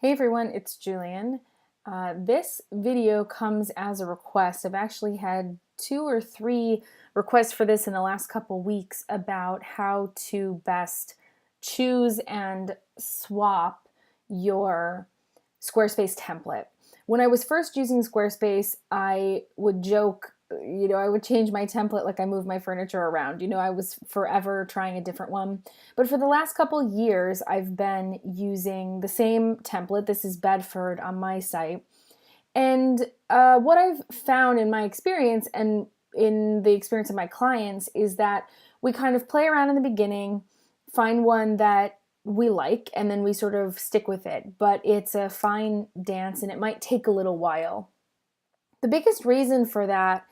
Hey everyone, it's Julian. This video comes as a request. I've actually had 2 or 3 requests for this in the last couple weeks about how to best choose and swap your Squarespace template. When I was first using Squarespace, I would joke, I would change my template like I moved my furniture around. I was forever trying a different one. But for the last couple years, I've been using the same template. This is Bedford on my site. And what I've found in my experience and in the experience of my clients is that we kind of play around in the beginning, find one that we like, and then we sort of stick with it. But it's a fine dance and it might take a little while. The biggest reason for that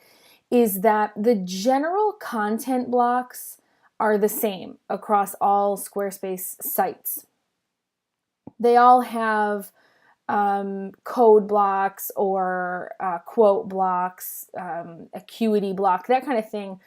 is that the general content blocks are the same across all Squarespace sites. They all have code blocks or quote blocks, acuity block, that kind of thing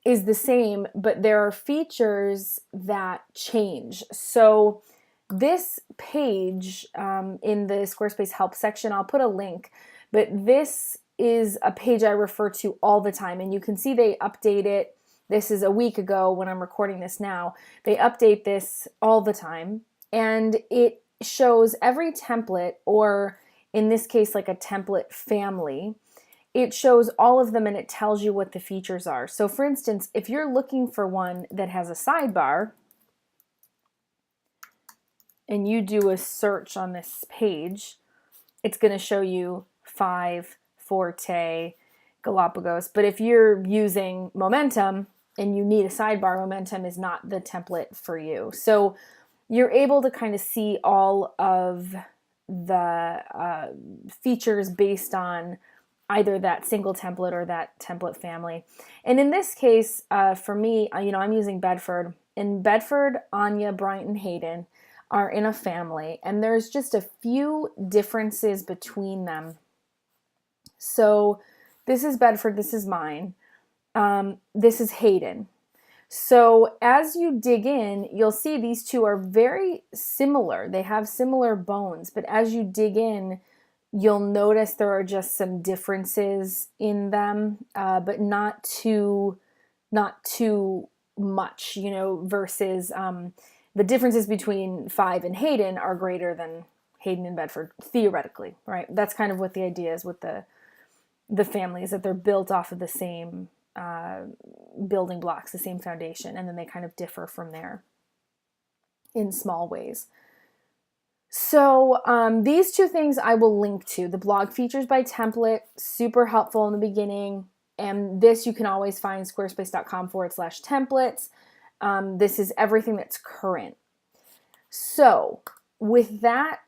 is the same, but there are features that change. So this page in the Squarespace help section, I'll put a link, but this is a page I refer to all the time, and you can see they update it. This is a week ago when I'm recording this now. They update this all the time, and it shows every template, or in this case, like a template family. It shows all of them and it tells you what the features are. So for instance, if you're looking for one that has a sidebar, and you do a search on this page, it's going to show you 5, Forte, Galapagos. But if you're using Momentum and you need a sidebar, Momentum is not the template for you. So you're able to kind of see all of the features based on either that single template or that template family. And in this case, for me, I'm using Bedford. And Bedford, Anya, Bryant, and Hayden are in a family, and there's just a few differences between them. So this is Bedford, this is mine. This is Hayden. So as you dig in, you'll see these two are very similar. They have similar bones, but as you dig in, you'll notice there are just some differences in them, but not too much, versus the differences between 5 and Hayden are greater than Hayden and Bedford, theoretically, right? That's kind of what the idea is with the families, that they're built off of the same building blocks, the same foundation, and then they kind of differ from there in small ways. So these two things I will link to. The blog features by template, super helpful in the beginning. And this you can always find squarespace.com/templates. This is everything that's current. So with that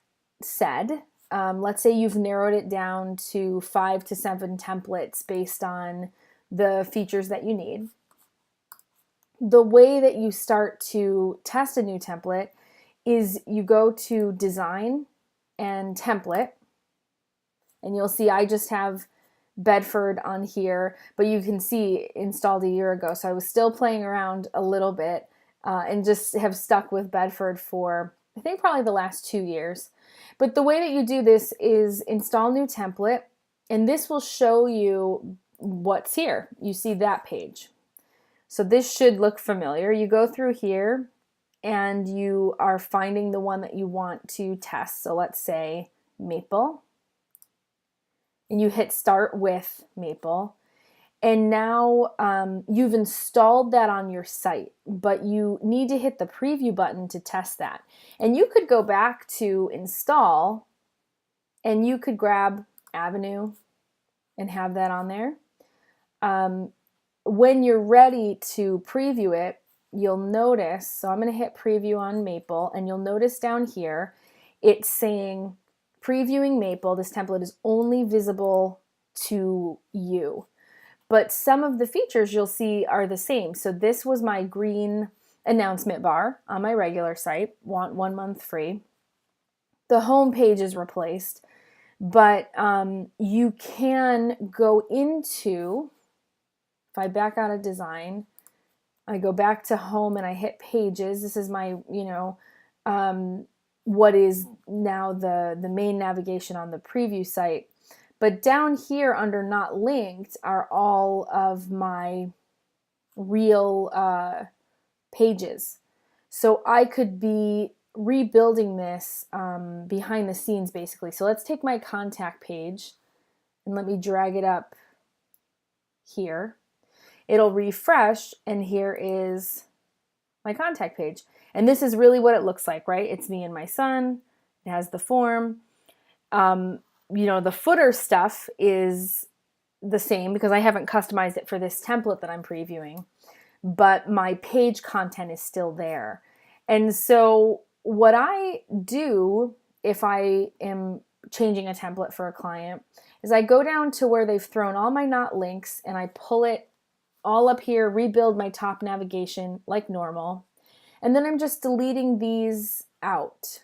said, let's say you've narrowed it down to 5 to 7 templates based on the features that you need. The way that you start to test a new template is you go to Design and Template, and you'll see I just have Bedford on here, but you can see installed a year ago, so I was still playing around a little bit and just have stuck with Bedford for, I think, probably the last 2 years. But the way that you do this is install new template, and this will show you what's here. You see that page. So this should look familiar. You go through here and you are finding the one that you want to test. So let's say Maple. And you hit start with Maple. And now you've installed that on your site, but you need to hit the preview button to test that. And you could go back to install and you could grab Avenue and have that on there. When you're ready to preview it, you'll notice, so I'm going to hit preview on Maple, and you'll notice down here it's saying previewing Maple. This template is only visible to you, but some of the features you'll see are the same. So this was my green announcement bar on my regular site, want 1 month free. The home page is replaced, but you can go into, if I back out of design, I go back to home and I hit pages. This is my, what is now the main navigation on the preview site. But down here under not linked are all of my real pages. So I could be rebuilding this behind the scenes basically. So let's take my contact page and let me drag it up here. It'll refresh and here is my contact page. And this is really what it looks like, right? It's me and my son. It has the form. The footer stuff is the same because I haven't customized it for this template that I'm previewing, but my page content is still there. And so what I do if I am changing a template for a client is I go down to where they've thrown all my not links and I pull it all up here, rebuild my top navigation like normal. And then I'm just deleting these out.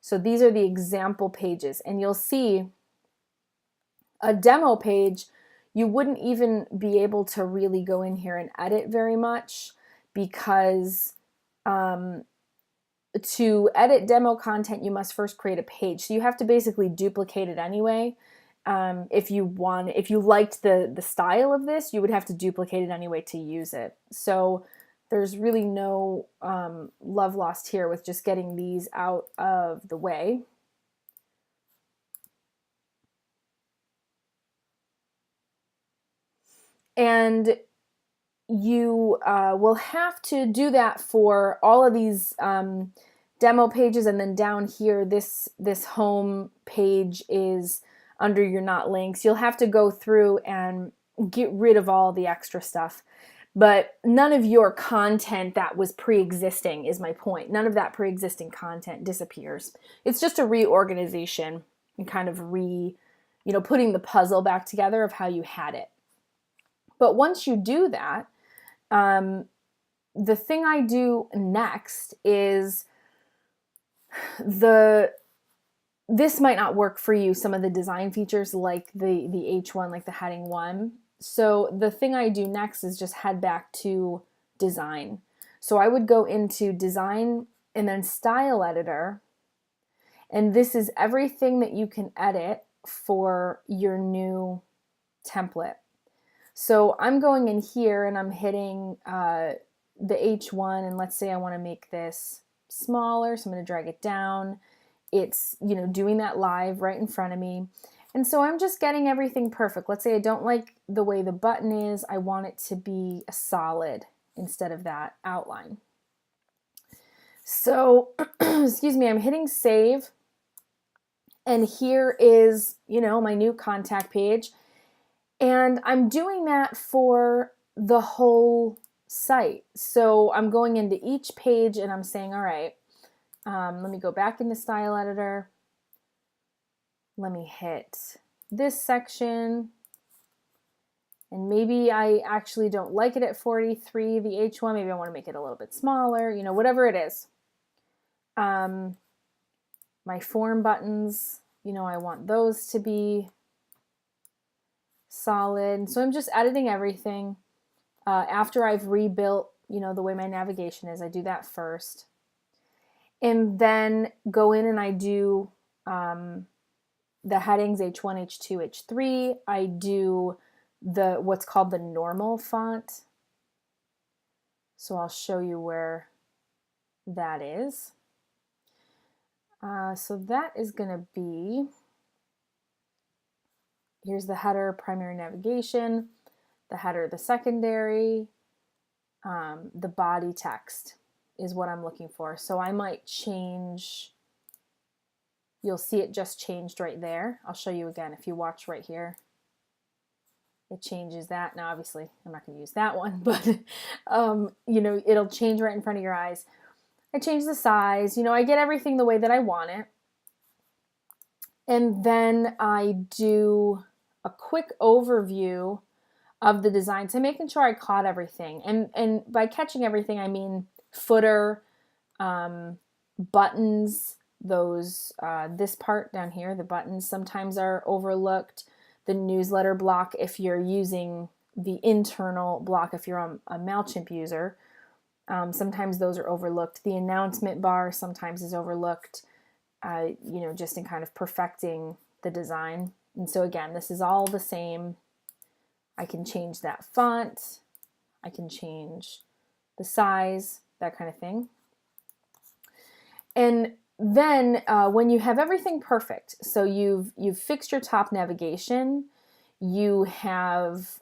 So these are the example pages, and you'll see a demo page, you wouldn't even be able to really go in here and edit very much because to edit demo content, you must first create a page. So you have to basically duplicate it anyway. If you liked the style of this, you would have to duplicate it anyway to use it. So there's really no love lost here with just getting these out of the way. And you will have to do that for all of these demo pages, and then down here, this home page is under your not links. You'll have to go through and get rid of all the extra stuff. But none of your content that was pre-existing is my point. None of that pre-existing content disappears. It's just a reorganization and kind of putting the puzzle back together of how you had it. But once you do that, the thing I do next is this might not work for you, some of the design features like the H1, like the heading 1. So the thing I do next is just head back to design. So I would go into design and then style editor. And this is everything that you can edit for your new template. So I'm going in here and I'm hitting the H1, and let's say I want to make this smaller. So I'm going to drag it down. It's, doing that live right in front of me. And so I'm just getting everything perfect. Let's say I don't like the way the button is. I want it to be a solid instead of that outline. So, excuse me, I'm hitting save. And here is, my new contact page. And I'm doing that for the whole site. So I'm going into each page and I'm saying, all right, let me go back into style editor. Let me hit this section, and maybe I actually don't like it at 43, the H1, maybe I want to make it a little bit smaller, whatever it is. My form buttons, I want those to be solid. So I'm just editing everything. After I've rebuilt, the way my navigation is, I do that first. And then go in and I do the headings H1, H2, H3. I do what's called the normal font. So I'll show you where that is. So that is going to be, here's the header, primary navigation, the header, the secondary, the body text is what I'm looking for. So I might change, you'll see it just changed right there. I'll show you again if you watch right here. It changes that. Now obviously I'm not going to use that one, but it'll change right in front of your eyes. I change the size, I get everything the way that I want it. And then I do a quick overview of the design. So making sure I caught everything. And by catching everything, I mean footer, buttons, those, this part down here, the buttons sometimes are overlooked. The newsletter block, if you're using the internal block, if you're a MailChimp user, sometimes those are overlooked. The announcement bar sometimes is overlooked. just in kind of perfecting the design. And so again, this is all the same. I can change that font. I can change the size, that kind of thing. And then when you have everything perfect, so you've fixed your top navigation, you have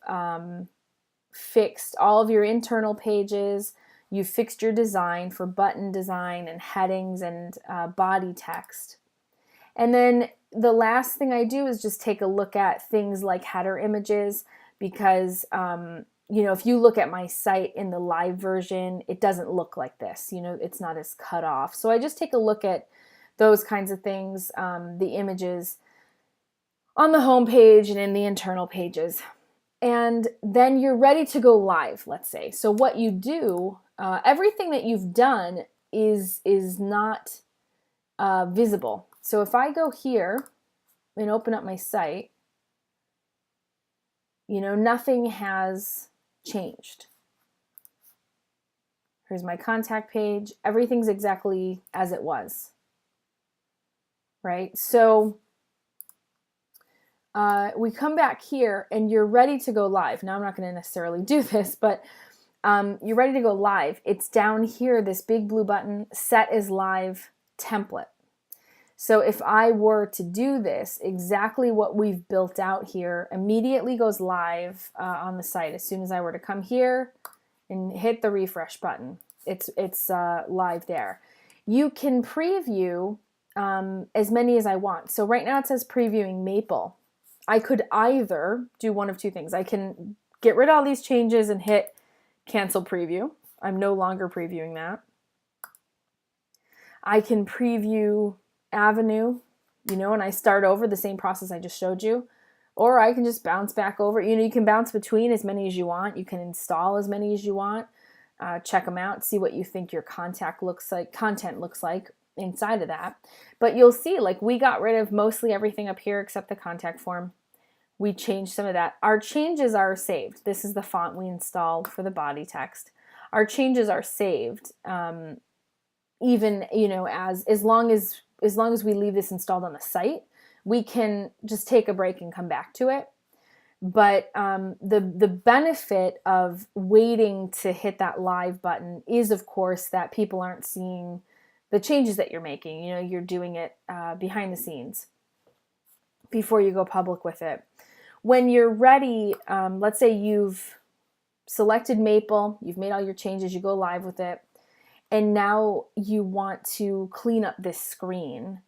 fixed all of your internal pages, you've fixed your design for button design and headings and body text. And then the last thing I do is just take a look at things like header images, because if you look at my site in the live version, it doesn't look like this. It's not as cut off. So I just take a look at those kinds of things, the images on the home page and in the internal pages. And then you're ready to go live, let's say. So what you do, everything that you've done is not visible. So if I go here and open up my site, nothing has changed. Here's my contact page. Everything's exactly as it was, right? So we come back here and you're ready to go live. Now I'm not going to necessarily do this, but you're ready to go live. It's down here, this big blue button, Set as Live Template. So if I were to do this, exactly what we've built out here immediately goes live on the site. As soon as I were to come here and hit the refresh button, it's live there. You can preview as many as I want. So right now it says previewing Maple. I could either do one of two things. I can get rid of all these changes and hit cancel preview. I'm no longer previewing that. I can preview Avenue, and I start over the same process I just showed you, or I can just bounce back over. You can bounce between as many as you want. You can install as many as you want. Check them out, see what you think your content looks like inside of that. But you'll see, like, we got rid of mostly everything up here except the contact form. We changed some of that. Our changes are saved. This is the font we installed for the body text. Our changes are saved, even as long as we leave this installed on the site. We can just take a break and come back to it. But the benefit of waiting to hit that live button is, of course, that people aren't seeing the changes that you're making. You're doing it behind the scenes before you go public with it. When you're ready, let's say you've selected Maple, you've made all your changes, you go live with it, and now you want to clean up this screen,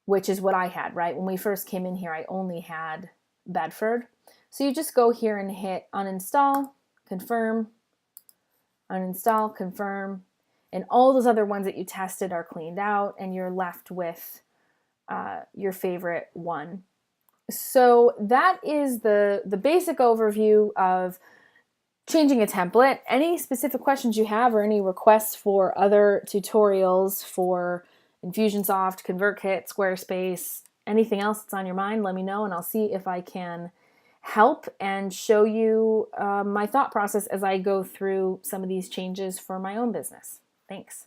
which is what I had, right? When we first came in here, I only had Bedford. So you just go here and hit uninstall, confirm, uninstall, confirm, and all those other ones that you tested are cleaned out, and you're left with your favorite one. So that is the basic overview of changing a template. Any specific questions you have or any requests for other tutorials for Infusionsoft, ConvertKit, Squarespace, anything else that's on your mind, let me know, and I'll see if I can help and show you my thought process as I go through some of these changes for my own business. Thanks.